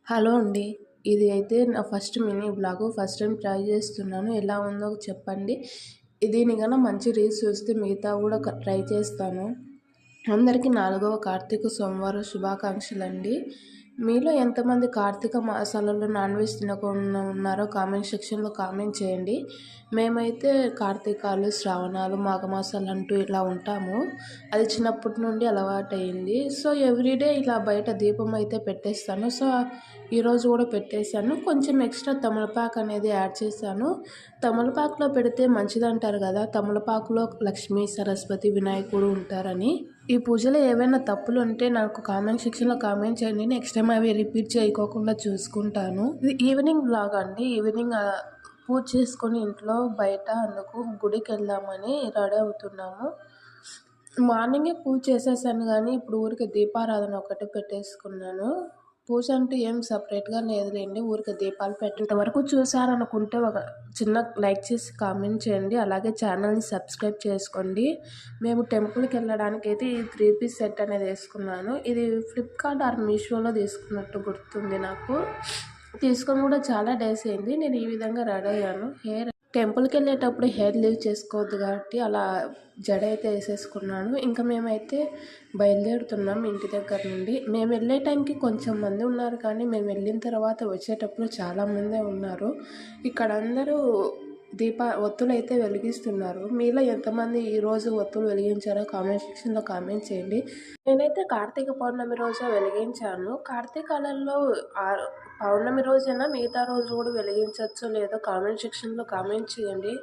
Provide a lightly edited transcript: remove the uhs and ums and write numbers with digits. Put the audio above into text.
Hello అండి. ఇది అయితే నా first mini vlog. First time try చేస్తున్నాను. ఎలా ఉందో చెప్పండి. దీని గన మంచి రీల్స్ వస్తే మిగతా కూడా ట్రై చేస్తాను. అందరికీ 4వ కార్తీక సోమవారం శుభాకాంక్షలండి. మీలో ఎంతమంది కార్తీక మాసాలలో నాన్ వెజ్ తినకుండా ఉన్నారో కామెంట్ సెక్షన్‌లో కామెంట్ చేయండి. మేమైతే కార్తీకాలు, శ్రావణాలు, మాఘమాసాలు అంటూ ఇలా ఉంటాము. అది చిన్నప్పటి నుండి అలవాటయింది. సో, ఎవ్రీడే ఇలా బయట దీపం అయితే పెట్టేస్తాను. సో, ఈరోజు కూడా పెట్టేశాను. కొంచెం ఎక్స్ట్రా తమలపాకు అనేది యాడ్ చేశాను. తమలపాకులో పెడితే మంచిదంటారు కదా! తమలపాకులో లక్ష్మీ, సరస్వతి, వినాయకుడు ఉంటారని. ఈ పూజలో ఏవైనా తప్పులు ఉంటే నాకు కామెంట్ సెక్షన్‌లో కామెంట్ చేయండి. నెక్స్ట్ టైం అవి రిపీట్ చేయకోకుండా చూసుకుంటాను. ఇది ఈవినింగ్ వ్లాగ్ అండి. ఈవినింగ్ పూజ చేసుకొని ఇంట్లో బయట అందుకు గుడికెళ్దామని రెడీ అవుతున్నాము. మార్నింగే పూజ చేసేసాను గానీ ఇప్పుడు ఊరికే దీపారాధన ఒకటి పెట్టేసుకున్నాను. పూజ అంటూ ఏం సపరేట్‌గా లేదులెండి. ఊరికే దీపాలు పెట్టేంత వరకు చూసారనుకుంటే ఒక చిన్న లైక్ చేసి కామెంట్ చేయండి. అలాగే ఛానల్‌ని సబ్స్క్రైబ్ చేసుకోండి. మేము టెంపుల్‌కెళ్ళడానికైతే ఈ 3 పీస్ సెట్ అనేది ఏసుకున్నాను. ఇది ఫ్లిప్‌కార్ట్ ఆర్ మీషోలో తీసుకున్నట్టు గుర్తుంది నాకు. తీసుకొని కూడా చాలా డేస్ అయింది. నేను ఈ విధంగా రెడీ అయ్యాను. టెంపుల్‌కెళ్ళేటప్పుడు హెయిర్ లీవ్ చేసుకోవద్దు కాబట్టి అలా జడ అయితే ఏసేసుకున్నాను. ఇంకా మేమైతే బయలుదేరుతున్నాం ఇంటి దగ్గర నుండి. మేము వెళ్ళే టైంకి కొంచెం మంది ఉన్నారు కానీ మేము వెళ్ళిన తర్వాత వచ్చేటప్పుడు చాలామందే ఉన్నారు. ఇక్కడ అందరూ ఒత్తులైతే వెలిగిస్తున్నారు. మీలో ఎంతమంది ఈరోజు ఒత్తులు వెలిగించారో కామెంట్ సెక్షన్‌లో కామెంట్ చేయండి. నేనైతే కార్తీక పౌర్ణమి రోజే వెలిగించాను. కార్తీకాలలో పౌర్ణమి రోజైనా మిగతా రోజు కూడా వెలిగించచ్చో లేదో కామెంట్ సెక్షన్‌లో కామెంట్ చేయండి.